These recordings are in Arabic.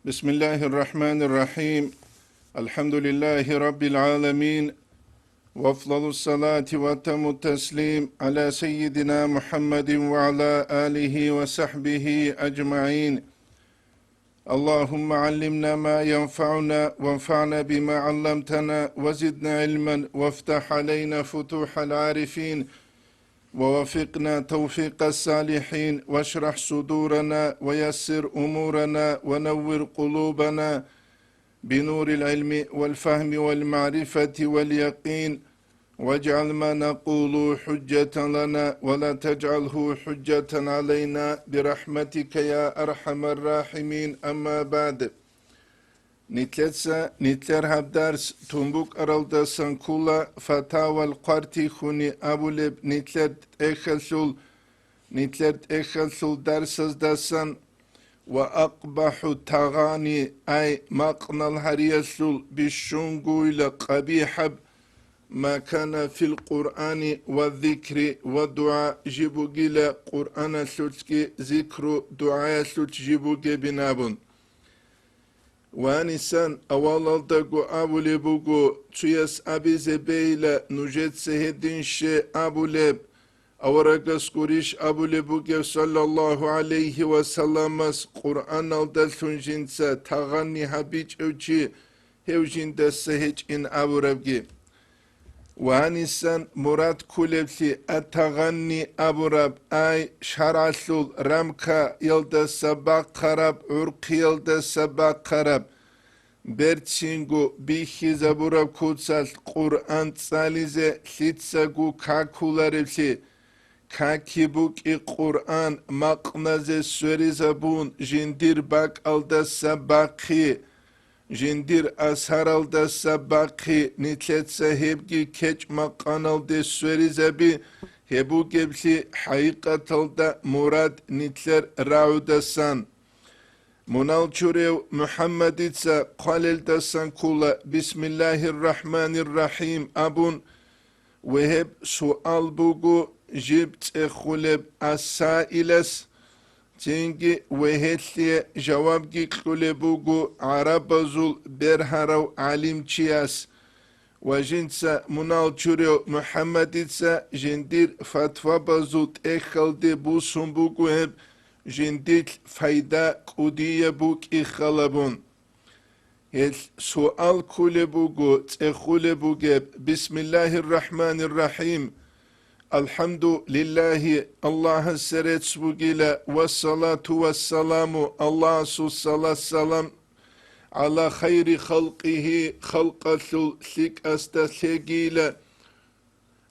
بسم الله الرحمن الرحيم. الحمد لله رب العالمين، وافضل الصلاة واتم التسليم على سيدنا محمد وعلى آله وصحبه أجمعين. اللهم علمنا ما ينفعنا وانفعنا بما علمتنا وزدنا علما وافتح علينا فتوح العارفين ووفقنا توفيق الصالحين واشرح صدورنا ويسر أمورنا ونور قلوبنا بنور العلم والفهم والمعرفة واليقين، واجعل ما نقول حجة لنا ولا تجعله حجة علينا برحمتك يا أرحم الراحمين. أما بعد، نتلر هب درس تنبوك أرالدا سنكولا فتاوى القارتي خوني أبولب نتلر إخلصل درس دسان وأقبح التغاني أي مقنا الهريسل بالشنقويل قبيحب ما كان في القرآن والذكر والدعاء جيبوغيل قرآن سلسكي ذكر دعاء سلسك جيبوغي بنابون وانسان أولالدقو أبوليبوغو تيس أبي زبيل نجد سهدين شي أبوليب أورغس قريش أبوليبوغي صلى الله عليه وسلم قرآن الدلسون جنسا تغني حبيج أوچي هوجين دسهج إن أبوربغي وانسان مراد كولبسي التغني أبورب أي شرعسول رمكا يلد سباق قرب عرق يلد سباق قرب برتشينغو بيخي زبورب كوتسال قرآن تساليزي سيتساقو كاكولاربسي كاكيبوك قرآن مقنزي سوري زبون جندير باك ألد سباقي جندير أسهر ألد سباقي نتلت سهبكي كيش مقان ألد سوري زبي هبو جبسي حقيقة ألد مراد نتلر راو دسان منال چوريو محمد إتسا قالل دسان كولا بسم الله الرحمن الرحيم أبون وهب سؤال بوغو جبت خلب السائلس تنجي وهتلي جوابجي خلبوغو عرب زول برهرو علم چياس وجنسا منال چوريو محمد إتسا جندير فتوى بزول اخلدي بوسن بوغو هب جندير فايدة قودية بوك اخلبون سؤال خلبوغو تخلبوغو بسم الله الرحمن الرحيم الحمد لله الله سرت سبوغيلا والصلاة والسلام الله صلى السلام على خير خلقه خلق سلك استثقيلا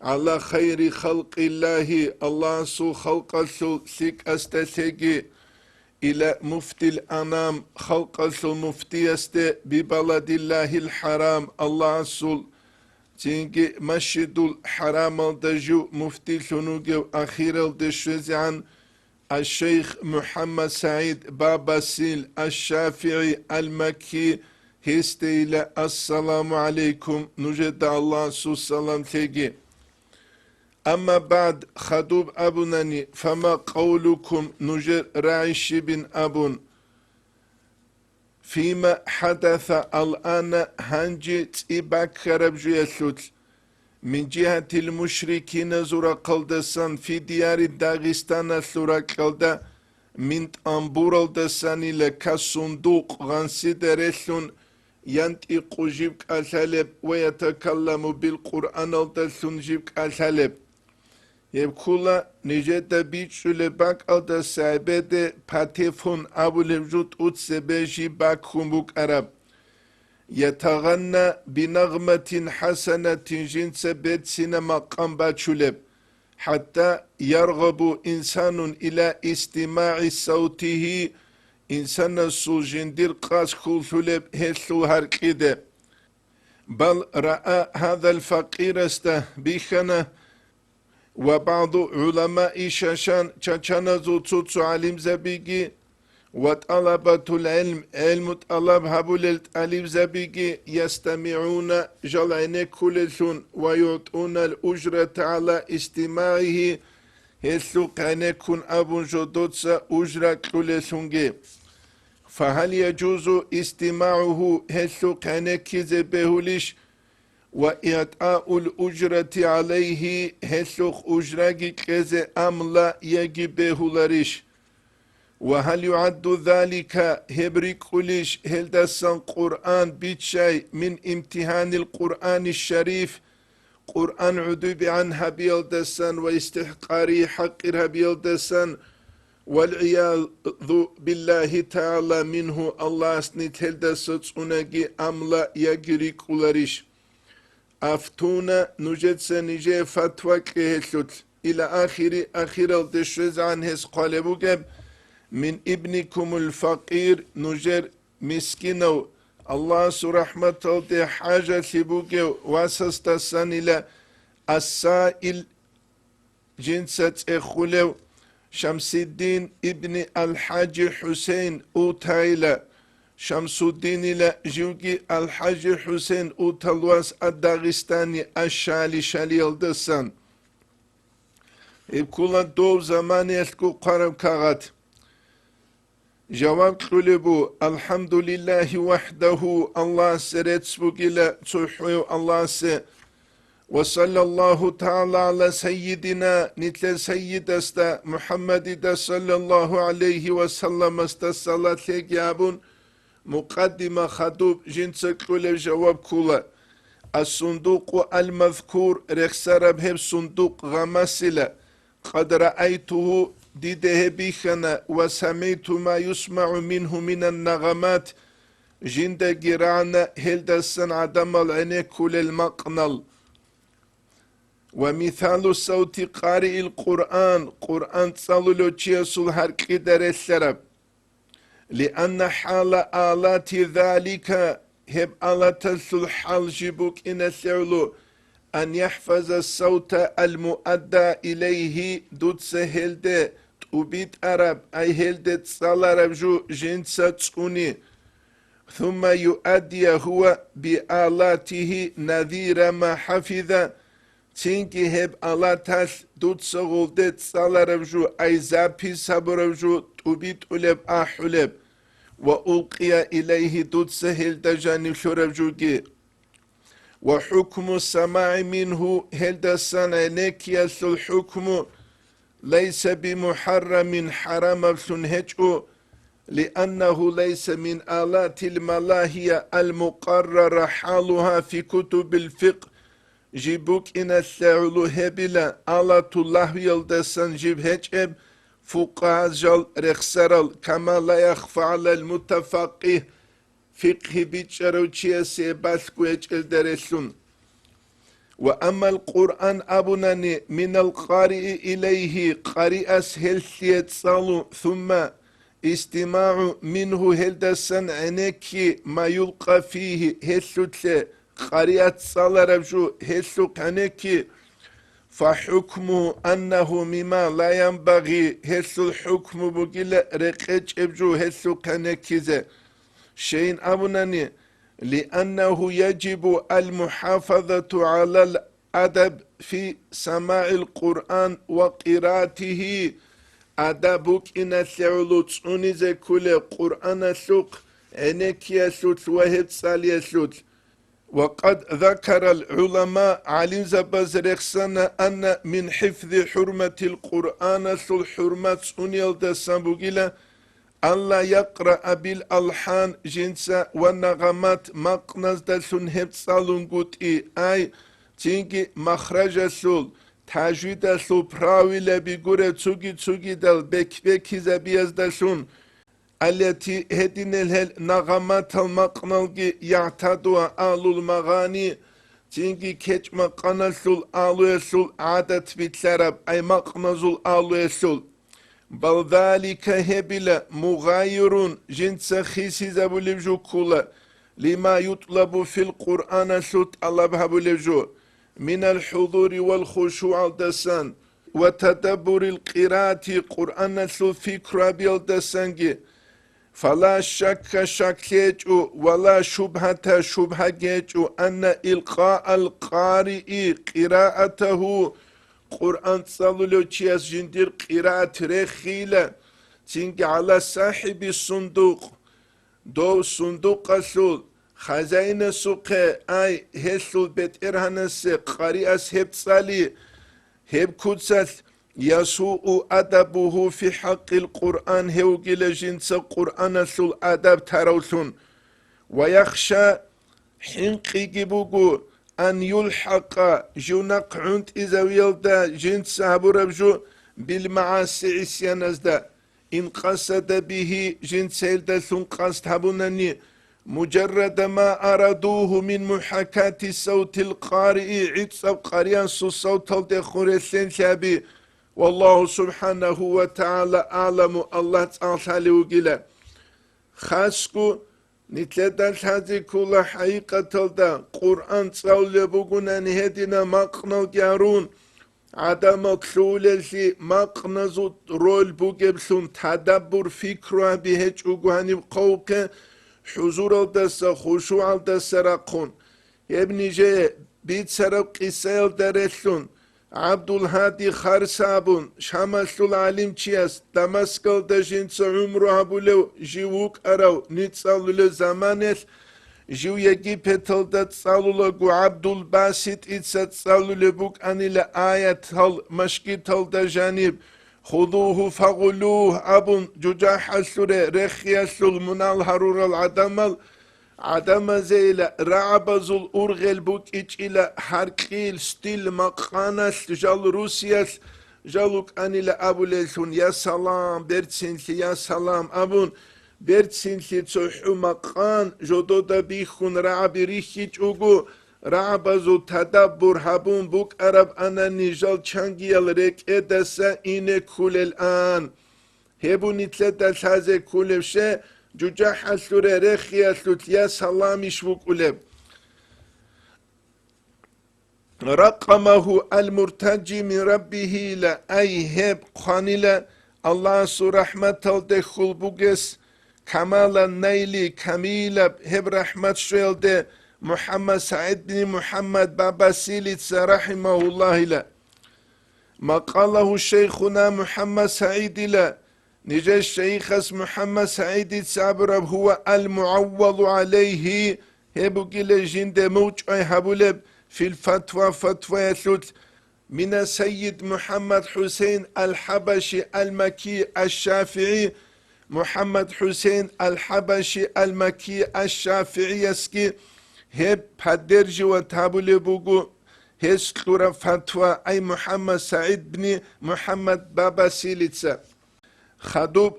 على خير خلق الله الله خلق سلك استثقي إلى مفتي الأنام خلق مفتي است ببلد الله الحرام الله تنجي مسجد الحرام الدجو مفتي سنوغو أخير الدشوزعان الشيخ محمد سعيد بابا سيل الشافعي المكي هستيلا السلام عليكم نجد الله السلام تيجي. أما بعد خدوب أبناني فما قولكم نجر راعش بن أبن فيما حدث الآن هنجي تيباك خرب جيسوت من جهة المشركين زورا قلدسان في ديار داغستان زورا قلدا من أنبور الدساني لكا صندوق غنسي درسون ينطق جيبك أسالب ويتكلم بالقرآن الدسون جيبك أسالب يبكولا نجد بيتشو لباك ألدا سعبادة باتفون أبو لبجوت أتسبيجي باك خمبوك أرب يتغنى بنغمة حسنة جنس بيت سينما قنبا شلب حتى يرغب إنسان إلى استماع صوته إنسان السوجندير قاس خلب هسو هركيدة بل رأى هذا الفقير بيخنا وبعض علماء شاشان چاچانا زوتسوتسو علم زبيجي وطلبة العلم علم طلب هبول العلم زبيجي يستمعون جلعين كلسون ويعطون الأجرة على استماعه هسو قانكون أبو جدوتسا أجرة كلسونجي فهل يجوز استماعه هسو كانكز بهولش وإعطاء الأجرة عليه هسو أجرة كز أم لا يجب بهولرش وهل يعد ذلك هبريكوليش هل دسان قرآن بيتشاي من امتحان القرآن الشريف قرآن عدوب عنها بيلدسان واستحقاري حقرها بيلدسان والعياذ بالله تعالى منه الله سنت هل دسانجي أملا يجري كولاريش أفتونا نجد نجي فتوى كهسوت إلى آخر الدشوز عن هس قالبو جب من ابنكم الفقير نجر مسكينو الله سرحمة الله حاجة سبوكي واسستسان إلى السائل جنسة إخولو شمس الدين ابن الحاج حسين أوتايلا شمس الدين إلى جوجي الحاج حسين أوتالواس الداغستاني الشالي شالي الدسان إبكولا دو زمان يسكو قرب كاغات جواب قلبو الحمد لله وحده الله سرت سبوكيلا تحوي الله سي وصلى الله تعالى على سيدنا نتل سيد استا محمد دا صلى الله عليه وسلم استا صلاة لجابون مقدمة خطوب جنس قلب جواب كولا الصندوق المذكور رخصر بهم صندوق غمسلة قد رأيته ديده بيخنا وسمعت ما يسمع منه من النغمات جند جيرانا هلدسن عدم العين كل المقنل ومثال صوت قارئ القرآن قرآن تصلو تشيسل هرقي درسرب لأن حال آلات ذلك هب آلات الحال جبوك إن سعلو أن يحفظ الصوت المؤدى إليه دود سهلد تبيت عرب أي هلد تصال جو جنسة تسوني ثم يؤدي هو بآلاته نذير ما حفظ تينكي هب آلاتاس دود سغولد تصال جو أي زابي صبر جو تبيت ألب أحلب وألقي إليه دود سهلد جانب شرب جوكي وحكم السماع منه هل دسان نكيس الحكم ليس بمحرم حرام سنهجو لأنه ليس من آلات الملاهية المقرر حالها في كتب الفقه جيبوك إن السعلو هبلا آلات الله يلدسان جيب هجب فقه جل رخصرل كما لا يخفى على المتفقه فقه بيتشارو تشيسي باسكو يجل درسون وأما القرآن أبناني من القارئ إليه قارئ أسهل سيتصالو ثم استماع منه هلدسن عنكي ما يلقى فيه هسوت قارئة صالة ربجو هسوك عنكي فحكمه أنه مما لا ينبغي هسو الحكم بقيل رقج ابجو هسوك عنكي شيء أبناني لأنه يجب المحافظة على الأدب في سماع القرآن وقراءته أدبك إن سعلوت أنزي كل قرآن سوق إنك يسوت وهد سال يسوت وقد ذكر العلماء علي زبزرخسن أن من حفظ حرمة القرآن سل حرمة أنيل دسنبوغيلا ألا يقرأ بالألحان جنسا والنغمات مقنز دسون هبصالون قوتي أي تينكي مخرج سول تجويد سول براويل بيقورة تسوغي دل بكي زبيز دسون التي هدين النغمات المقنلغي يعتدوا آلو المغاني تينكي كيش مقنل سول آلو سول عادت بيتلرب أي مقنزول آلو سول بل ذلك هبلا مغاير جنس خيسي زبوليجو كولا لما يطلب في القرآن سوت الله بهبوليجو من الحضور والخشوع الدسان وتدبر القراءة قرآن سو فكرة بالدسانجي فلا شك شكيجو ولا شبهة شبهة أن إلقاء القارئ قراءته قرآن صلو تشيس جندير قراءة رخيلة تنك على صاحب الصندوق دو صندوق اسول خزاين سوقه اي هسول بيت ارهنس قريئس هبتصالي هب كوتسال يسوء أدبه في حق القرآن هوجل جنس قرآن سول أدب تروسون ويخشى حنقي جبوجو أن يلحق جنق عند إذا ويلدا جنس هبربجو بالمعاصي عسيانزدا إن قصد به جنس يلدا ثم قصد هبونني مجرد ما أرادوه من محاكاة صوت القارئ عدس قريان صوت الدخورسين شابي والله سبحانه وتعالى أعلم الله تعالى وقيلا خاسكو نتلدال هذه كل حقيقة دا قرآن تصول بقنا نهدنا مقنو جارون عدم كلولة مقنزو رول بقبسون تدبر فكرة بهج أقواني بقوك حضور الدس خشوع الدس رقون ابن جاي بيت سرق قسيل درسون عبد الهادي خرسابون شمس العليم تشياس دمسكال دجنس عمره بولو جيوك أراو نتصالو لزمانه جيو يجي بتل دتصالو لغو عبد الباسط اتتصالو لبوك أني لآية هل مشكي تل دجانب خذوه فغلوه أبون ججاح السورة رخي السول منال هرور العدمال عدم زيلا رعبزول أرغل بوك إيش إلى حرقيل ستيل مقانس جال روسياس جالوك أني لأبو ليسون يا سلام برتسنسي يا سلام أبون برتسنسي تسوحو مقان جدودا بيخون رعبي ريخيج أغو رعبزو تدبر هبون بوك عرب أنا نجال چانگيال ريك إدسا إنه كل الآن هبو نتلت هذا كل شيء جوجاح السورة رخي السوت يا سلامي شوك أولب رقمه المرتجي من ربه لا أي هب قانلا الله سو رحمة الدخل بوغس كمالا نيلي كميلا هب رحمة شويل ده محمد سعيد بن محمد بابا سيليتس رحمه الله لا ما قاله شيخنا محمد سعيد لا نجا الشيخ محمد سعيد السابرب هو المعوض عليه هبو جل جند موج اي هبولب في الفتوى فتوى يثلث من سيد محمد حسين الحبشي المكي الشافعي محمد حسين الحبشي المكي الشافعي يسكي هب بدرج وتابولبوغو هسكورا فتوى اي محمد سعيد بن محمد بابا سيليتسا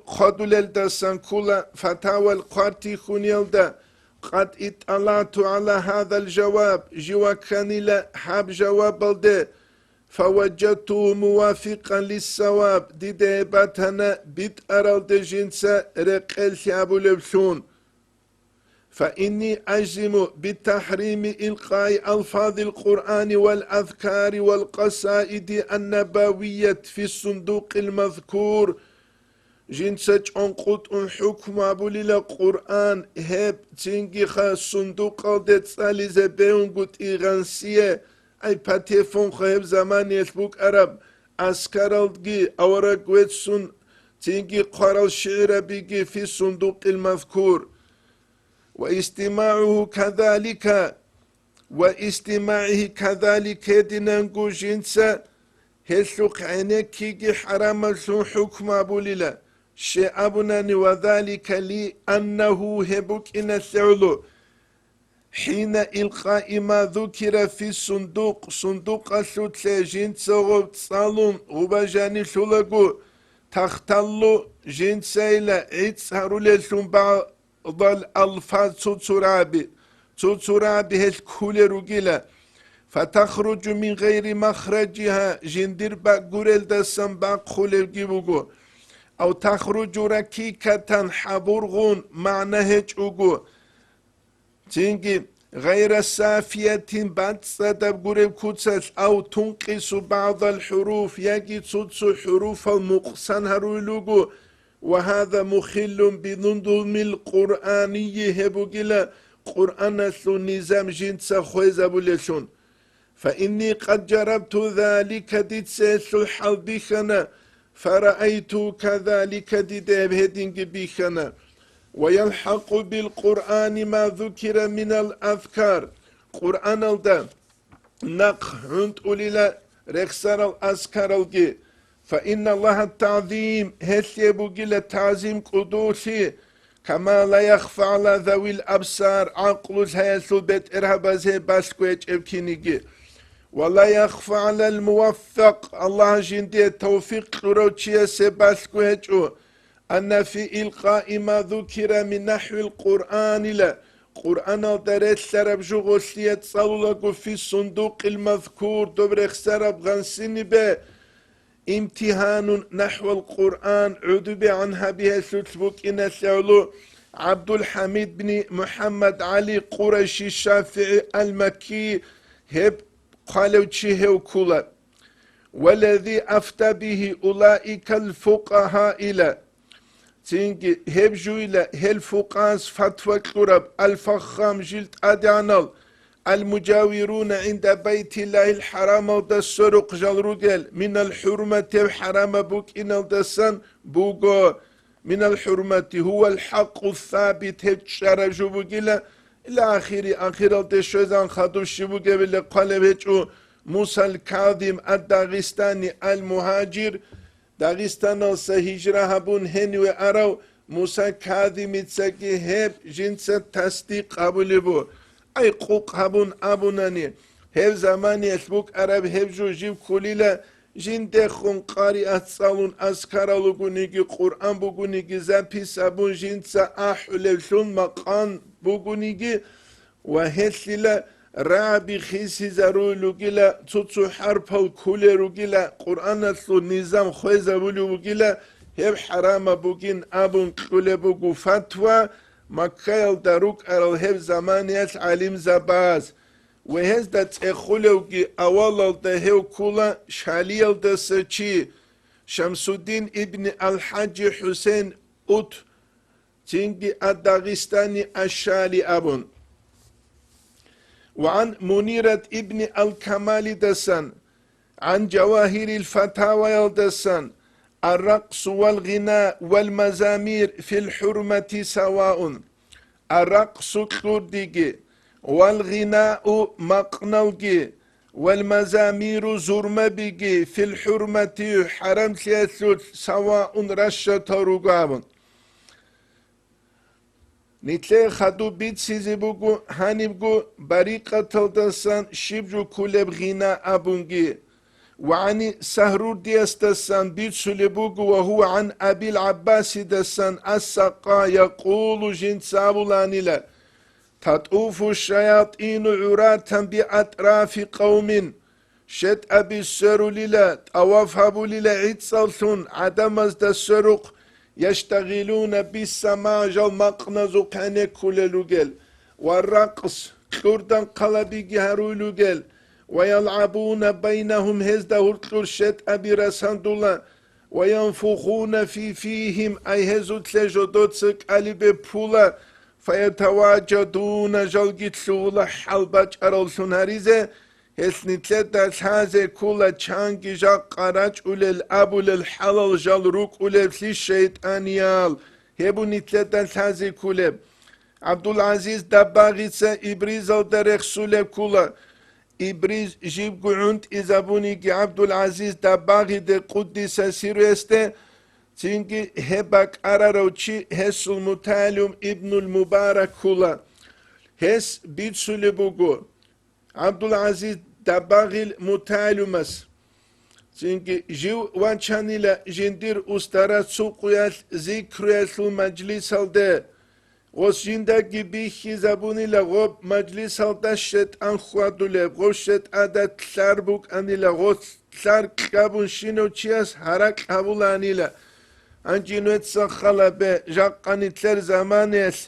خدول الدسان كولا فتاوى القارتي خونيلدا قد اطلعت على هذا الجواب جوا كانيلا حاب جواب الده فوجدته موافقا للصواب دي ديباتنا بيت أرال دي جنسا رقل ثيابو لبسون فإني أجزم بتحريم إلقاء ألفاظ القرآن والأذكار والقصائد النبوية في الصندوق المذكور جنسة أنقط حكم أبولي القرآن هب تنجي خاص صندوق ديت سالي زبيون قد إغانسية أي باتيفون خيب زمان يسبوك عرب أسكارالدجي أورق ويتسون تنجي قرال شعر بيجي في الصندوق المذكور واستماعه كذلك دينانجو جنسة هسوق عينك كيجي حرام سو حكم أبولي شيء أبناني وذلك لي أنه هبوك إن الثعلو حين إلقاء ما ذكر في الصندوق صندوق السوتسي جنس غب صالون غبجاني سلقو تختلو جنس إلى عيدس هرولي سنبع ضل الفاظ تسرابي هل كل رجلا فتخرج من غير مخرجها جندر باقورل دسم باقول جيبوغو او تخرج ركيكة حبرغون معناه جوغو تنجي غير سافية بعد صدب قرب كتسس او تنقص بعض الحروف يجي تدس حروف المقصن هرولوغو وهذا مخل بنظم القرآني هبوغلا قرآن النظام جنس خويز بولشون فإني قد جربت ذلك ديت سيسل بيخنا فرأيت كذلك ديت بهدنج بيخنا ويلحق بالقرآن ما ذكر من الأذكار قرآن الدا نق عند أوليلا رخصر الأذكار الجي فإن الله التعظيم هثي بوغيلا تعظيم قدوسي كما لا يخفى على ذوي الأبصار عقل هيثو بيت إرهبازي باسكويت إبكينيجي ولا يخفى على الموفق الله جندي توفيق روتشي سباسكويت أن في إلقاء ما ذكر من نحو القرآن لا قرآن درس سرب جغسية صلوك في الصندوق المذكور دبرخ سرب غنسيني به امتحان نحو القرآن عدب عنها بها ستبوك إن سألو عبد الحميد بن محمد علي قرشي الشافعي المكي هب قالوا تشيهو كولا والذي أفتى به أولئك الفقهاء إلى تنجي هب جويلة هل فقاس فتوى كرب الفخام جلد أدانال المجاورون عند بيت الله الحرام ودسرق جلرجل من الحرمة الحرام بوك إن الدسان بوغو من الحرمة هو الحق الثابت هتشار جبوغيلا إلى آخر الدشوزان خدوش بوغيلا قال بيجو موسى الكاظم الداغستاني المهاجر داغستان السهجرة هبون هنوي أراو موسى كاظم تسكي هب جنس تصديق قبول بو أي قوق هبون أبوناني هب زماني اسبوك عرب هب جو جيب كليلا جين دخون قارئة صالون أذكار لغونيكي قرآن بغونيكي زابي سابون جنس أحلفون مقان بغونيكي وهسللا رابي خيسي زارو لغيلا تطو حرب الكولي لغيلا قرآن أصلو نظام خويزة لغيلا هب حرام بغين أبون كولي بغو فتوى مكايل داروك أرال هب زمانيات علم زباز وهز دا تخولوغي أولال دا هيو كولا شاليل دا سچي شمس الدين ابن الحاج حسين أوت تنجي الداغستاني الشالي أبون وعن منيرة ابن الكمال دسان عن جواهر الفتاوى دسان الرقص والغناء والمزامير في الحرمة سواء الرقص كرديجي والغناء مقنوجي والمزامير زرمبيجي في الحرمة حرم سياسوت سواء رشة رقابون نتلي خدو بيت سيزي بوغو هاني بوغو بريقة تلدسان شبجو كولب غناء أبونجي وعن سهرور ديستسان بيت سلبوغو وهو عن أبي العباس دسان السقا يقول جنسابولاني لا تطوف الشياطين عراة بأطراف قوم شت أبي السروليلا أوافهبوا للا عدسلتون عدم أزد السرق يشتغلون بالسماج المقنز كان كل لغل والرقص كردن قلبي جهرو لغل ويلعبون بينهم هزده الكرشت أبي رسندولا وينفخون في فيهم أي هزو تلجدوتسك ألي ببولا فيتواجدون جلجت سولا حلبج أرلسون هريزة هسنتلت دسهازة كولا چانجي جاق قراج أولي أبو للحلال جل روك أولي في الشيطانيال هبو نتلت دسهازة كولا عبد العزيز دباغيسة إبريز الدرخ سولة كولا إبريز جيب قعند إزابوني عبد العزيز دباغي دي قدس سيرو استه تنجي هبك أراروشي هس المتعلم ابن المبارك كولا هس بيت سولبوغو عبد العزيز دباغي المتعلمس تنجي جو وانشاني لا جندير أستارات سوقيال ذكريال المجلس الده وسجندگی بیخی زبونی لغوب مجلس هلدشت انخوادو لغو شت عدد تلار بوک انی لغو تلار کابون شینو چیاس حرک هبولانی ل انجینویت سخلا به جاقانی تلر زمانیس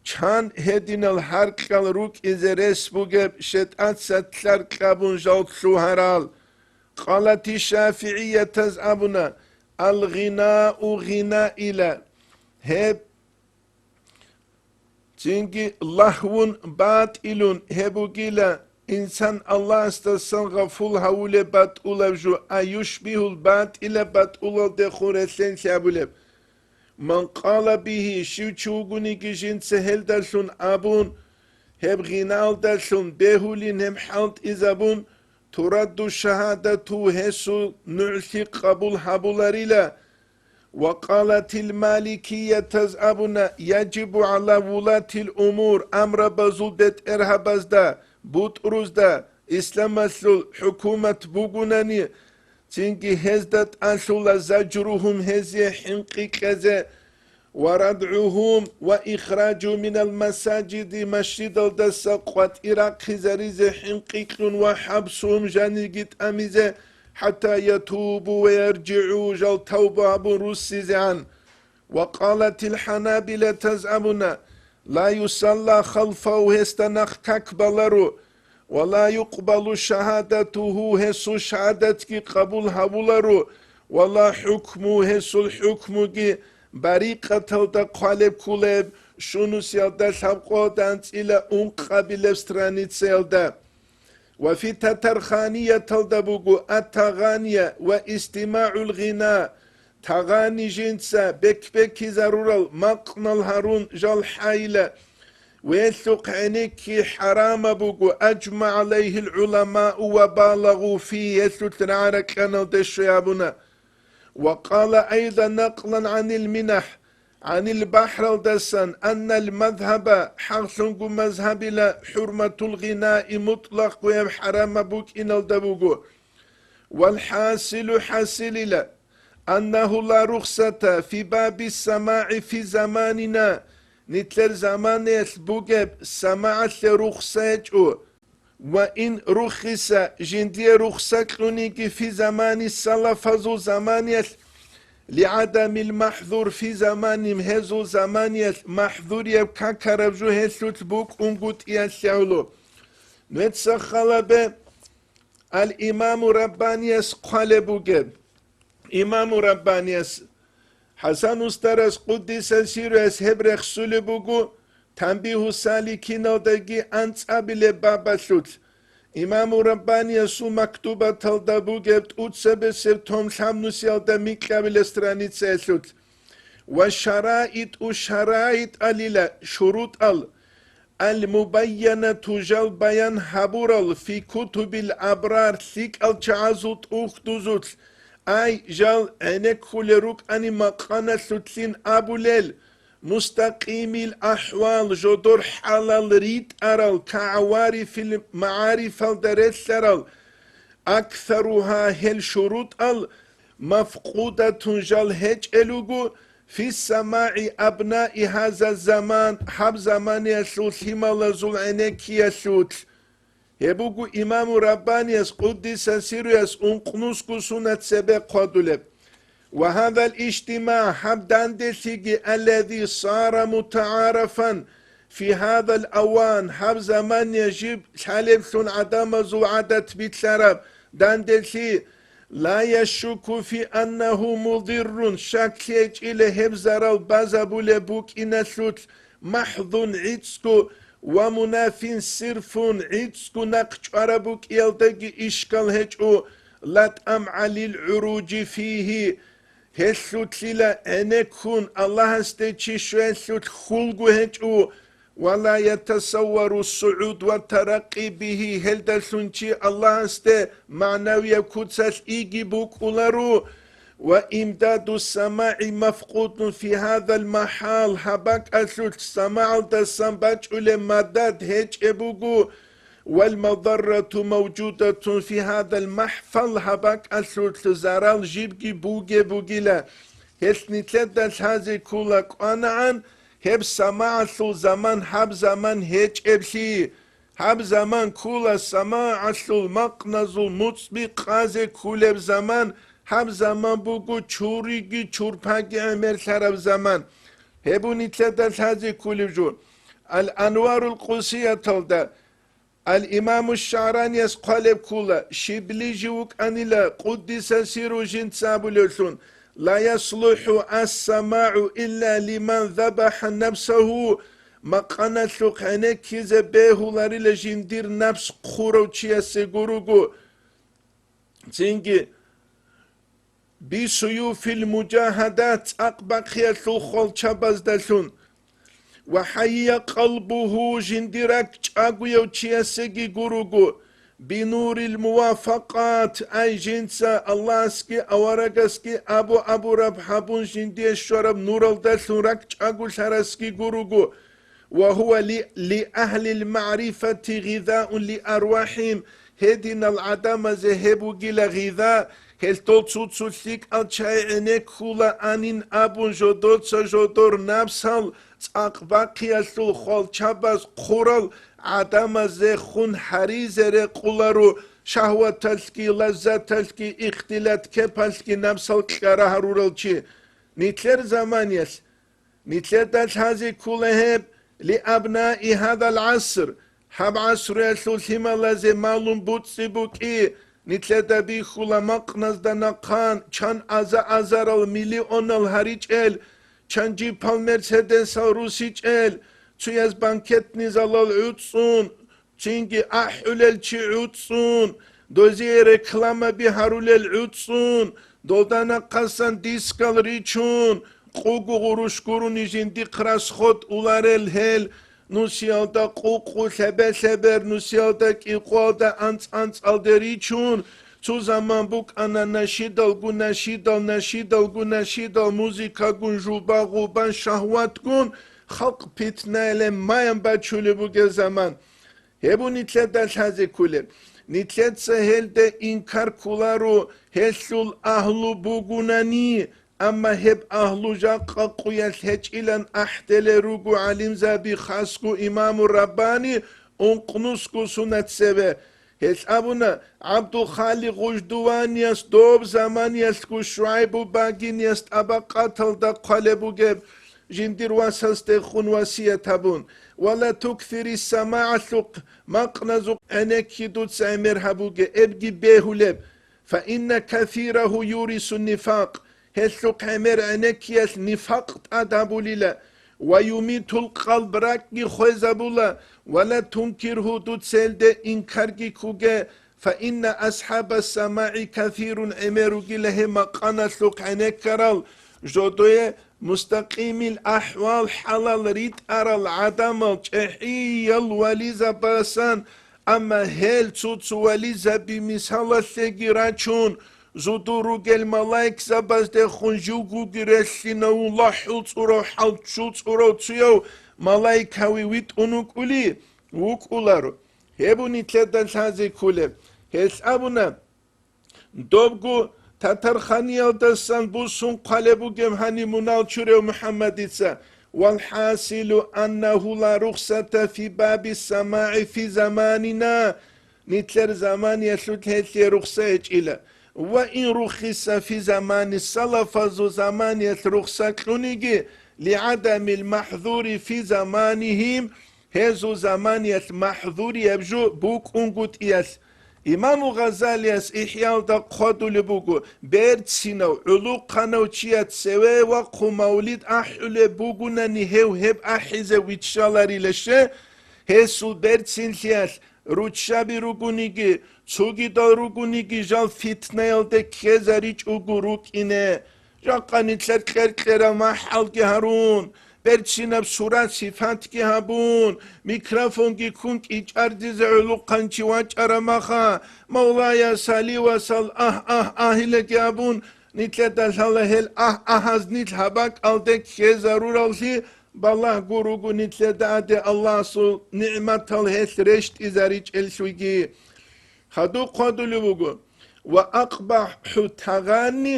چان هدینل حرکال روک ازرس بوگب شت اتسا تلار کابون جالت سوهرال قالت شافعیه تزعبنا الغناء غناء إلى هب çünkü lahvun batilun hebugila insan Allah astasın gaful havule bat ulavju ayushbihul batile bat ulav de khuresen şabuleb من قال به شوچوغوني گشين سهل دلسون ابون هب غينال دلسون بهولين هم حلت إزابون ترد الشهادة هسو نعثي قبول حبولاريلا وقالت المالكية تزعبنا يجب على ولاة الأمور أمر بزودت إرهابزدا بوتروزدا إسلام أسلول حكومة بوغوناني تنكي هزدت أسلول زجرهم هزي حنقي كذا وردعهم وإخراج من المساجد مسجد الدسقوات إراق زريز حنقيقون وحبسهم جانيجت أميزة حتى يتوبوا ويرجعوا جل توبة بروسيز عن وقالت الحنابلة تزعمنا لا يصلى خلفه هستنخ تكبلرو ولا يقبل شهادته هسو شهادتك قبول هبولرو ولا حكمه هسو الحكمك بريقة تلتا قالب كولب شنو سيالدا سابقو دانت إلى قابل سترانيت سيالدا وفي تترخانية تلدبوغو التغانية واستماع الغناء تغاني جنسا بك زرورال مقنال هارون جال حايلة ويثق عينيك حرام بوغو أجمع عليه العلماء وبالغوا فيه يثلت نعرك كانوا دشيابنا وقال أيضا نقلا عن المنح عن البحر الدسن أن المذهب حرصنق مذهب لا حرمة الغناء مطلق ويحرم بوك إن الدبوغو والحاصل حاصل لا أنه لا رخصة في باب السماع في زماننا نتلر زمان يثبوغب سماع رخصة وإن رخص جندي رخصة كلونيك في زمان السلفزو زمان لعدم المحظور في زمان هزو زمان محظور يبقى كربجو هسوت بوك انقوت يسعلو نتسخل به الإمام ربانيس قالبوغب إمام ربانيس حسن استرس قدس سيرس هبرخ سلبوغو تنبيه سالكين ودقي أنصابل بابا سوت إمام رباني يسو مكتوبة تلدبو جبت أتسب سرطم شامنوس يلدا ميكابل استرانيت سيسوت والشرائط أليلا شروط المبينة جل بيان حبورل في كتب الأبرار ثيك الجعازوت أخدوزوت أي جل عينك خلروك أني مقانا سوتسين أبوليل مستقيم الأحوال جدور حلال ريت أرال كعوارف المعارف الدرس أكثرها هل شروط مفقودة جل هج ألوغو في السماع أبناء هذا الزمان حب زمان يسوس همال زول عينك يسوس يبوغو إمام رباني يس قدس سيرو يس انقنوسكو سنة سبق قدولب وهذا الاجتماع حبدان دسيجي الذي صار متعارفا في هذا الأوان حب زمان يجب حالب سن عدم زو عدد بيتسرب دان دسي لا يشك في أنه مضر شكيج إلى هبزر البازابو لبوك إنسوت محض عيتسكو ومناف صرف عيتسكو نقش عربوك يلتقي إشكال هجو لا تأمع للعروج فيه هسوت للا أنكون الله استيشي شو هسوت خلقو هجو ولا يتصور الصعود والترقي به هل دلسونشي الله است معنوية كتساس إيجي بوك أولارو وإمداد السماع مفقود في هذا المحال هباك أسوت سماع دسنباج مدد هج أبوغو والمضرة موجودة في هذا المحفل هباك أسوت زرال جيبكي بوغي لا هسني تلدس هذه كلك أنا هب سماع سو زمان هب زمان هج ابشي هب زمان كل سماع سو مقنزو مطبق قازي كل زمان هب زمان بوغو چوريگي چورپاگي امر سرب زمان هبو نتلدس هذه كل جور الأنوار القدسية تلدا الإمام الشعراني قالب كل شبلي جوك أنيلا قدس سيرو جنت سابلسون لا يصلح السماع إلا لمن ذبح نفسه مقانا سوقانك كذبه لاري لجندير نفس خورو چيا سيگوروغو زنگي بسيوف المجاهدات أقبقية الخول شبز دلون وحي قلبه جندرك أقو يوتشيسكي قروقو بنور الموافقات أي جنسا الله سكي أورغسكي أبو ربحبون جندي الشرب نور الدلون رك أقو شرسكي قروقو وهو لأهل المعرفة غذاء لأرواحهم هدين العدم ذهبوا جل غذاء هل تلتوتسو لك الشاي عنك خولا أنين أبون جدود سجدور نفسال أقباقي أسلو خال شاباز خورال عدم ذهون حريزر قولارو شهوة تلسكي لذة تلسكي اختلاط كبالسكي نفسال كرا هرورالشي نتلر زمانيس نتلر داش هذه كلها لأبناء هذا العصر حب عصر الثلثيم الذي معلوم بوتسي بوكي نتلتا بيخولا مقنز دانقان چان ازار المليون الهريج چان جيبال مرسيدس الروسيج تياز بانكت نزال العودسون چينجي احولل چي عودسون دوزي ركلاما بيهارول العودسون دولدانا قاسان ديسكال ريچون قوغو غروشكورو نيجين دي قراس خود اولارل هل نوسيالدا قوقو سبر نوسيالدا كيقوالدا انس الدريچون تو زمان بوك انا نشيدال گو نشيدال موزيكا گون جوبا غوبان شهوات گون خلق بيتنايل مايان بچولي بوگه زمان هبو نتلت داش هزي كولر نتلت سهل ده انكار كولارو هسول اهلو بوگوناني اما هب اهلو جاقا قويت هج الان احتل روگو علم زبي خاسكو امام الرباني انقنوسكو سنت سبه هل ابونا عبد الخالق وجدوان يست دوب زمان يستكو شعيب باقين يست ابا قاتل دا قلبو جب جندر واسستخون وسيتابون ولا تكثر السماع ثق مقنزق انك يدود سامر هبوجه ابجي بيهولب فان كثيره يورث النفاق هسوق همر انكيس نفاق ادابو لله ويميت القلب راكي خوزابولا ولا تنكره دوت سيلد انكارجي كوجه فإن أصحاب السماع كثير امروجي له مقانا سوق انكرال جودوية مستقيم الأحوال حلال ريت أرى العدم الجحي الوليزة باسان أما هل تسوت وليزة بمثال الثقيراتشون زودورو جل ملايك زباز ده خنجوغو جرسينا والله حلصورو حلصورو تسيو ملايك هاوي ويت اونوك اولي ووك اولارو هبو نتلدن سازي كولب هس ابونا دوبگو تاتر خانيال دستان بوسون قلبو جمهاني منال چوريو محمد إتسا والحاصل أنه لا رخصة في باب السماع في زماننا نتلر زمان يسلوت هتلي رخصة إلى وإن رخص في زمان السلف ذو زمان يترخص كلونيجي لعدم المحظور في زمانهم هذو زمان يتمحظور يبجو بوك انقود إياس إمام غزالي إحيال دا قادو لبوكو بيرد سينو علو قانو چيات سوى وقو مولد أحول بوكونا نهيو هب أحيزة ويتشالاري لشه هسو بيرد سينتياس روچابي روگونيگي چوگي دا روگونيگي جال فتنه ده كيزاريچ اوگوروك إنه جاقانيتلر كركلر محل که هرون برچينب صورت صفات که هبون ميكروفون که كونك إجاردز علو قنچي واج ارمخا مولاي سالي وصل لك هبون نتلر دلال هل از نتل هباك alde كيزارور alسي بالله گروگو نتلر داده الله سو نعمت الهس رشت إزاريچ الشويگي خدو قادلو بگو وأقبح تغاني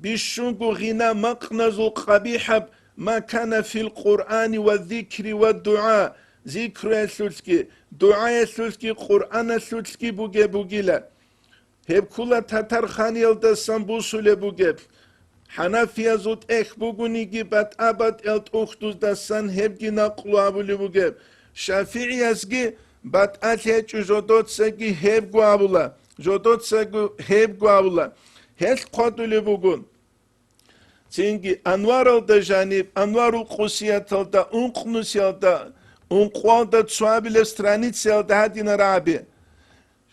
بشنگو غنا مقنز قبيحب ما كان في القرآن والذكر والدعاء ذكر السلسكي دعاء السلسكي قرآن السلسكي بوغيلا هب كلا تتر خانيل دستان بوسول بوغيب حنفيا زود بوغونيگي بات أبد الت أختوز دستان هبگي نقلو أبولي بوغيب شافعي ازگي بات أتهج جودوت سگي هبگو أبولا جودوت سگو هبگو أبولا هل قدولي بوغون Çünkü anvarul da janib, anvarul kusiyatıl da, unqnusiyal da, unqwal da tsuabile stranitsiyal da hadin arabi.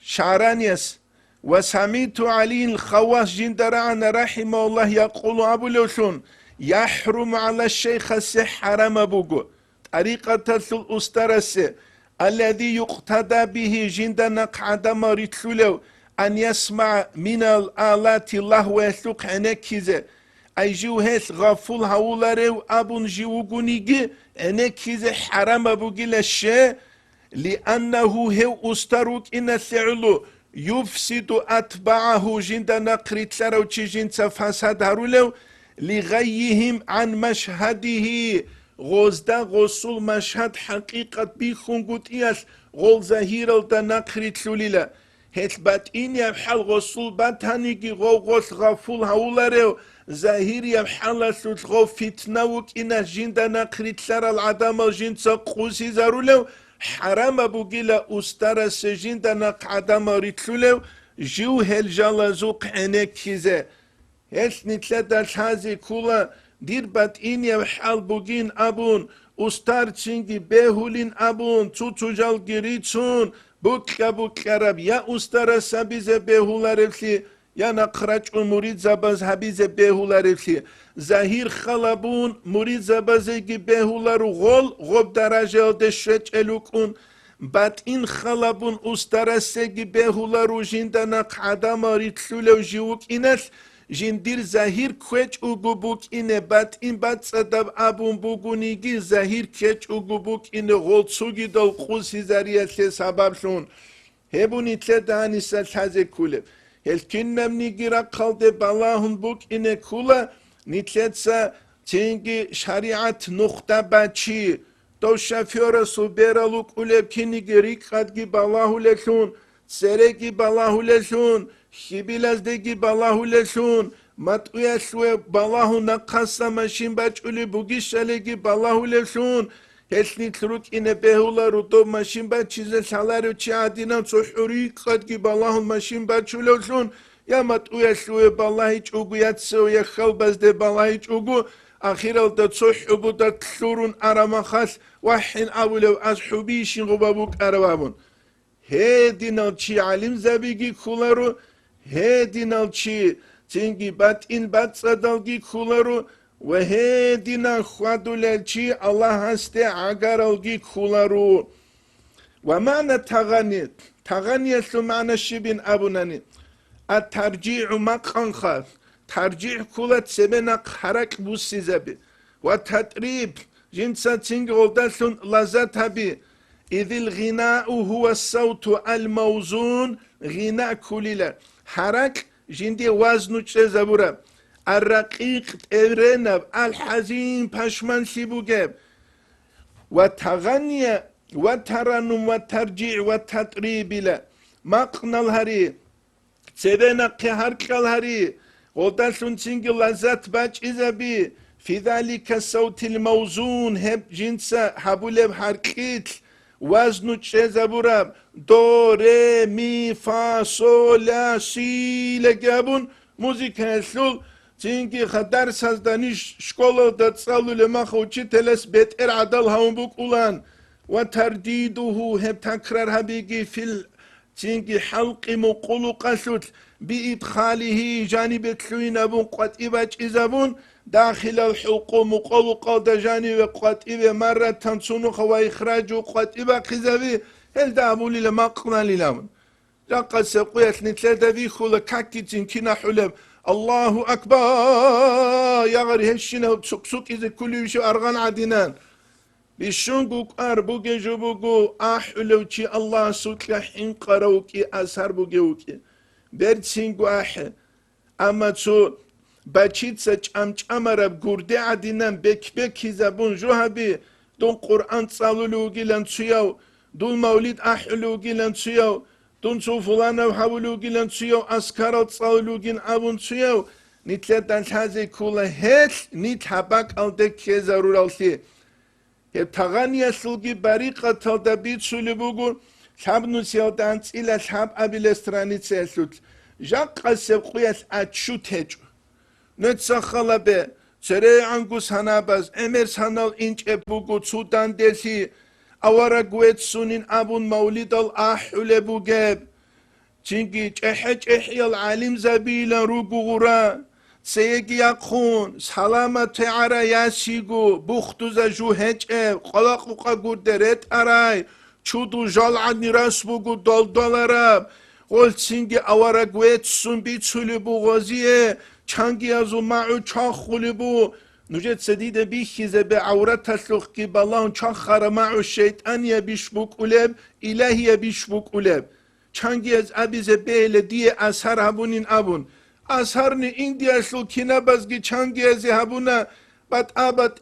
Şaraniyas, وسمعت علي الخواص جندران رحمه الله يقول أبو لوشون يحرم على الشيخ حرام بوغو طريقة الأسترس الذي يقتدى به جندنا قعدم رتلو أن يسمع من الآلات الله ويسلق عنكيزة أي جوهس غفول هولاريو أبون جيوغونيجي عنكيزة حرام بوغي للشيء لأنه هو أستروك إن سعلو يفسد أتباعه جندنا قريت سروتشي جنس فساد هرولو لغيهم عن مشهده غزدا غسول مشهد حقيقة بيخون قد إياس غول زهير الدنا قريت سوليلا هت بات إن يبحل غسول باتانيكي غو غس غفول هولاريو زهير يبحل سوت غو فتنوك إنا جندنا قريت سر العدم الجنس قوسي زرولو حرام بوغيلا أسترى سجندنا قعدم ريتلولو جو هل جالزوق عنك كيزة هل نتلتا الحازي كولا دير بات إن يبحل بوغين أبون أستار تشنجي بيهولين أبون توتو جال جريتون بوكا رب يا أسترى سبيزة بيهولا رفلي يا نقرأج مريد زباز هبيزة بيهولا رفلي زهير خلابون مريد زبازي بيهولا رو غب درجة دشت الوكون بات إن خلابون أسترى سيجي بيهولا رو جندنا قعدا ماريت لولو جيوك إنس جندير زهير كوچ اوگو بوك إنه بات إن بات صدب أبون بوگونيگي زهير كوچ اوگو بوك إنه غلطسوگي دل قوسي زريا سبب شون هبوني تلداني سلحازي كولب هل كنم نيجيرا قلد بلاهن بوك إنه كولا نتلتسا تنجي شريعت نخطة باتشي دو شافيورا سوبيرا لوك أولب كنيجي ريقاتجي بلاهو لشون سرقي بلاهو لشون خيبيلازدگي بلاهو لشون ماتويا شوي بلاهو نقصا ماشين باچ أولي بوغيشالگي بلاهو لشون هسني تروك إنه بهولا رودو ماشين باچ چيزة سالاريو چي عدينان سو حريقاتجي بلاهو ماشين باچو لشون يا ماتويا شوي بلاهي چوغو ياتسو يا خلبازده بلاهي چوغو أخيرا دا تصحبو دا تلورون أراما خاص وحين أولو از حبيشين غبابوك أربابون هيدي نالچي علم زبيگي كولارو هيدي نالچي تنگي بات إن بات صدالگي كولارو وهيدي نخوادو لالچي الله هسته عقارالگي كولارو ومعنى تغني سو معنى شبين أبوناني الترجيع مقنخا ترجيع كولات سبنا حرك بوسي زبي وتطريب جنسا تنگ غلدسون لذات هبي إذ الغناء هو الصوت الموزون غناء كليلا حرك جندي وزنو زبورا الرقيق ترنب الحزين پشمن سيبوغب وتغني وترنم وترجيع وتطريب لا مقنا الهري سبنا قهرك الهري غلدسون تنگ لذات باج إذابي في ذلك الصوت الموزون هب جنسا حبولب حركيت وزنو زبورب دو ري مي فا سو لا سي لجابون موزيك هسول تينكي خدر سازدانيش شكولا داتسالو لما خوشي تلس بيت عدل هون بوك أولان وترديده هب تكرار هبيجي في تينكي حلق مقولو قسوت بإدخاله جانب تلوين أبون قد إباج إزابون داخل الحلقوم مقلقة دجاني وقاتبه مرة تنسونو خوا إخراجو قاتبه قزابي هل دابولي لما قنا للامن لقد سقويت نتلادة بي خولا كاكي تنكينا حلب الله أكبر يا غري هشينا سوك إذا كل يشو أرغان عدنان بشونقوك أربوكي جوبوكو أحلوكي الله سوك لحين قروكي أسهر بوكيوكي برتسينقو أحي أما تو بچيتسا چمرب گرده عدینن بک زبون جوهبي دون قرآن تصالولوگي لنسيو دون مولد أحلوگي لنسيو دون صوفلانا وحاولوگي لنسيو أسكارو تصالولوگين أبون سيو نتلت دانشازي كولا هيت نت حباك ألدك كي ضرور ألسي تغاني أسلوگي بريقة تلدبيت سولبوگو شاب نسيو دانس إلا شاب أبيلستراني تسيسوت جاق قسب قياس أتشو تهجو نتسخلا به سري عنقوس هناباز امر سنال انج ابوغو تسودان ديسي اوارا قويت سونين ابون مولد الأحول بوغيب چینگی چهل عالم زبیل رو گورا سیگی اقخون سلامت عرا یاسیگو بختو زجو هچه قلقوقا گو درت ارای چودو جال عنی رسبو گو دول دولارب قول چینگی اوارا گویت سون بیتسولی بو غازیه چانگی ازو معو چاخ خولی بو نوجد سديد بيخيزة بعورة تسلخ كي بالله چخر معو الشيطان يبيشبوك أولب إلهي يبيشبوك أولب چانگی از ابیز بیل دیه اثر هبونین ابون اثر نی این دیه شلو کینا بزگی چانگی ازی هبونا بات ابات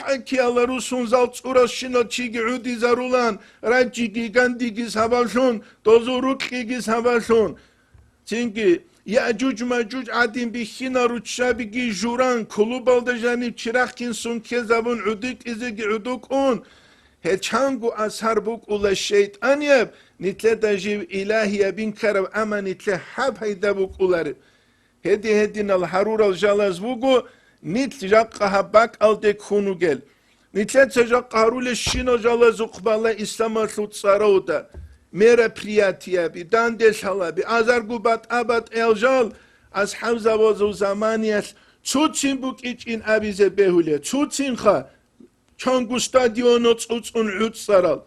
اکی الله روسون زالت اورا شنو چیگی عودی زارولان رجیگی گندیگی سباشون دوزو روکیگی سباشون چینگی یعجوج مجوج عدیم بیخینا رو چابیگی جوران کلوب الدجانی چراخکین سون که زبون عودیک ازگی عودوک اون هچانگو اثر بوک اولا شیطان یب نیتله دجیب الهی بین کرب اما نیتله حب هیده بوک اولارب هدی نال حرور الجالز بوگو نیتل جاقا حباک الده کونو گل نیتله تجاقا حرول شینو جالز اقبالا اسلام سلوت سارو دا میره پریاتیه بی داندش حالا بی ازرگو بات ابات الجال از حوزه وزو زمانیش چوچین بوک ایچ این عبیزه بهوله چوچین خواه چون استادیونو چون عود سرال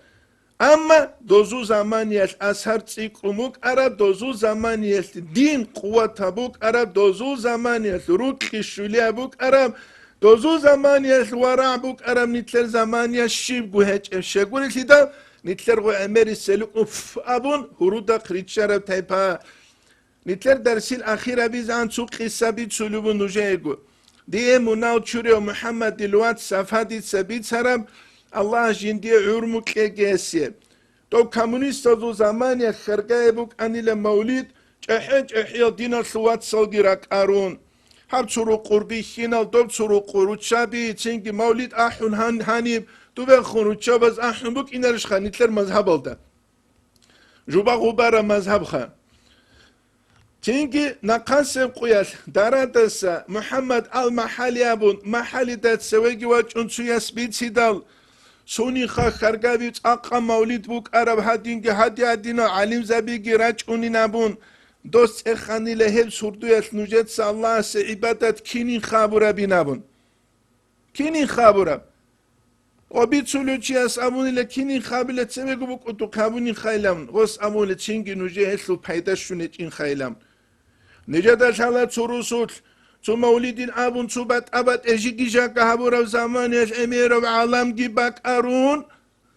اما دوزو زمانیش از هر چیکوموک عرب دوزو زمانیش دین قوت بوک عرب دوزو زمانیش روکی شولی بوک عرب دوزو زمانیش ورع بوک عرب نیتلر زمانیش شیب گو هچ شگوری لیدا نیتلر گو امری سلوک ابون هرودا قریچ عرب تایپا نیتلر درسیل اخیر بیز انچو قصه بید سلوبو نوجه گو دیه مناو چوری و محمد دلوات صفحه سبید سرم الله جندی عرمو که گیسیه تو کمونیست دو زمانی خرگاه بوک انیل مولید چهل دینا سوات سالگی رک ارون هر چورو قربی خینال دو چورو قرو چابی چنگی مولید احون هنیب دو به خونو چاب از احون بوک اینرش خانیتلر مذهب alda جوبا غوبارا مذهب خان چینگی نقاسم قویل دارادسا محمد المحلی ابون محلی داد سویگی واج انسویس بیتی دال سونی خواه خرگاویچ اقا مولید بوک عرب هدینگی هدینا علیم زبیگی رج اونی نبون دوست اخانی لحب سردویت نوجد سا الله سه عبادت کینین خابورا بی نبون کینین خابورا و بی چولو چی از امونی لکینین خابیلت سویگو بوک اتو کابونین خیلم غص امونی چینگی نوجه هسلو پیداشونه چین خیلم نجدش حالا چروسوت تو مولدین ابون تو بات ابد اجیگی جاکا هبورا زمانیش امیرو عالم گی باک ارون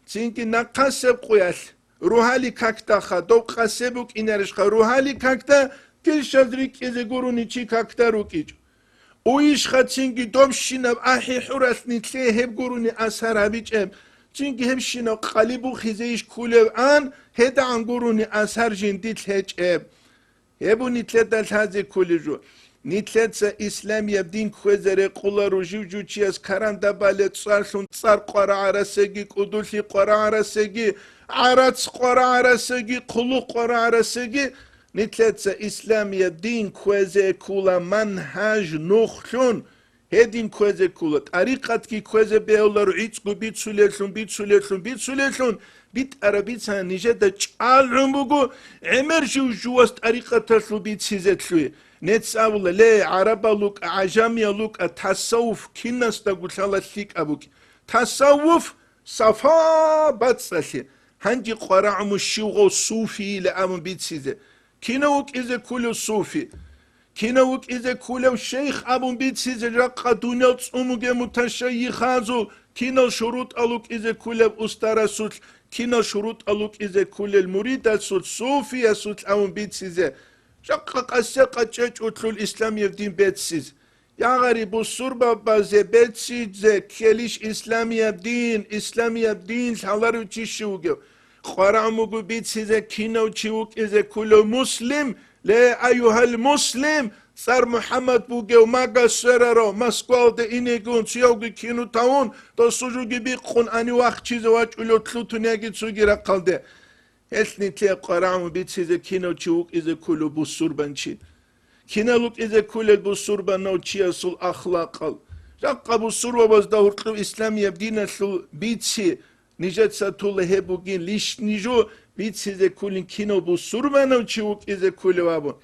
چینکی نقاسب قویش روحالی ککتا خا دو قاسبوک اینرش خا روحالی ککتا کل شدریک ازی گرونی چی ککتا رو کیج اویش خا چینکی دوم شینب احی حورس نیتلی هب گرونی اثر هبیچ ام چینکی هم شینب قلیبو خیزیش کولب آن هدا ان گرونی اثر جندیت هچ ام هبو نیتلت دل تازی کولی جو نیتلت سا اسلام یبدین خوزره قولا رو جو جو چی از کران دبالت سارشون سار قرا عرسگی قدوشی قرا عرسگی عرص قرا عرسگی قلو قرا عرسگی نیتلت سا اسلام یبدین خوزه کولا منهج نخشون هدین خوزه کولا طریقت کی خوزه بیولا رو ایچگو بیت سولیشون بیت عربیت سا نیجه دا چال رمبوگو عمر جواست طریقت تسلو بیت سیزت شوی نتصاول لا عرب لوك عجمي لوك التصوف كناس تقول شاء ثيك ابوك تصوف صفا بتصلي هنجي قرع مشيغو صوفي لامن بيت سيزه كينوك اذا كل صوفي كينوك اذا كل شيخ ابو بيت سيزه رقا دنيا تصومك متشيخ هازو كينو شروط الوك اذا كل استار سوت كينو شروط الوك اذا كل المريد سوت صوفي سوت امن بيت سيزه شقق السقة تشج أطلو الإسلام يفدين بيتسيز يا غريب الصربة بازي بيتسيز كيليش إسلام يبدين حالارو تشيشوغو خراموغو بيتسيز كينو تشيوك إذا كل مسلم لا أيها المسلم صار محمد بوغو ماغا سررو مسكوال ده إنيغون تشيوغو كينو تاون تو سوجوغي بيقون أني وقت چيز واج أولو تلوتو نياغي تسوغي رقالده Esnitliğe qaramı bitsize kino çubuk ize kulu bu surban çi. Kinaluk ize kule bu surban no çiya sul ahlakal. Rakka bu surba bazda hurtlu İslam yebdine sul bitsi. Nijet satul hebugin liş nijo بيتسيزي كولين كينو بو سورمانو چيوك إزي كولي وابون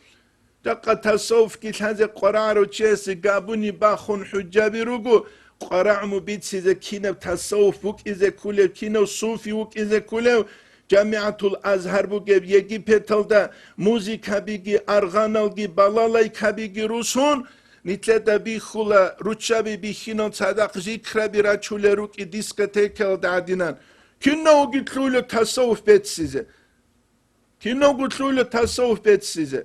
دقا تصوف كيتلانزي قرارو چيسي قابوني باخون حجابي روغو قرعمو بيتسيزي كينو تصوف بوك إزي كولي كينو صوفي بوك إزي كولي جامعة الأزهر بوغيب يجي بيتلدا موزيكا بيجي أرغانالجي بالالايكا بيجي روسون نتلدا بيخولا روچابي بيخينو صدق ذكرى براچولي روكي ديسكتيكل دادينان كينو گيتلولو تصوف بيتسيزي كينو گيتلولو تصوف بيتسيزي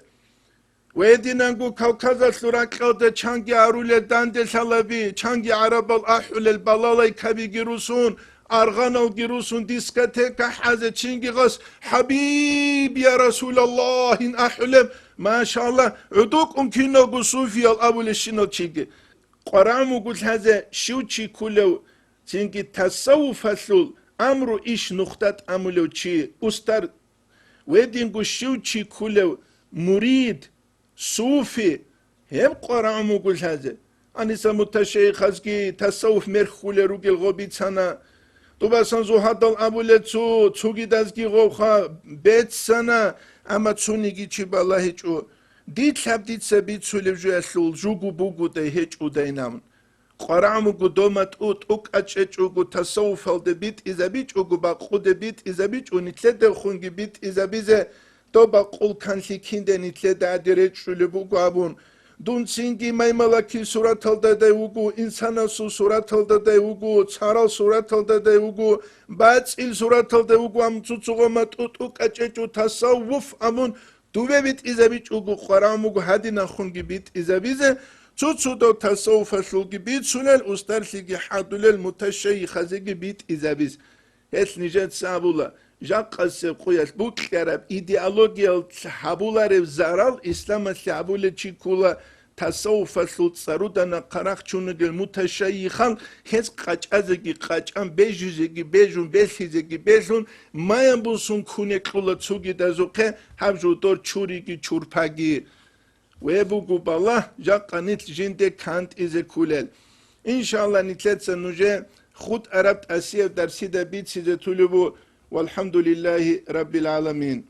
ويدينانغو كوكازا سوراكلدا چانگي أرولي داندي شالابي چانگي عربال أحول البالالاي كابي جيروسون أرغانال جيروسون ديسكتيكا حازة چينگي غس حبيب يا رسول الله إن أحولم ما شاء الله عدوك كينو گو صوفي الأول الشنو چينگي قرامو قلت هذا شو چي كولو چينگي تصوف هسول أمرو إيش نختات أمولو چي أستر ويدينغو شو چي كولو مريد صوفي هم قرآن مقول هذا أنا سمتشيخ خزكي تصوف مرخولة روكي الغبيت سنة تو بسان زو هذا الأبولة تسوغي دازكي غوخا بيت سنة أما تسونيكي چي بالله هيچو ديت لاب ديت سبيت سوليف جو أسلول جوغو بوغو دي هيچو دينامن قرآن مقول دومت أوك أچو تصوف هل دي بيت إذا بيت أوغو باقو دي بيت إذا بيت ونتلد خونگي بيت إذا بيزي توبا قول كانسي كيندن إتلد عدريت شولي بوغو أبون دون سينجي مايمالاكي سورة الدا دي وغو إنسانا سو سورة الدا دي وغو تسارا سورة الدا دي وغو باتس إل سورة الدا وغو أمتوتوغو ماتوتوك أچيچو تصوف أمون دوبه بيت إذا بيت وغو قرام وغو هادي نخونجي بيت إذا بيزي تسو دو تصوف أسلوغي بيت سولل أسترسيجي حادولل متشيي خزيجي بيت إذا بيز هس نجات سابولا جاقس قويس بوكرب إيديولوجيا حبولار زرال إسلام الحبول تشيكولا تصوف سلط سرودنا قرق چونگل متشيخان هز قاچ ازگي قاچان بيجوزگي بيجون بيسيزگي بيجون مايان بوسون كوني قولا تسوگي دازوقه حبجو دور چوريگي چورپاگي ويبوغو بالله جاقا نتل جنده كانت إزي كولل إن شاء الله نتلتسا نجي خود عربت أسير درسي دا بيت سيزي تولبو والحمد لله رب العالمين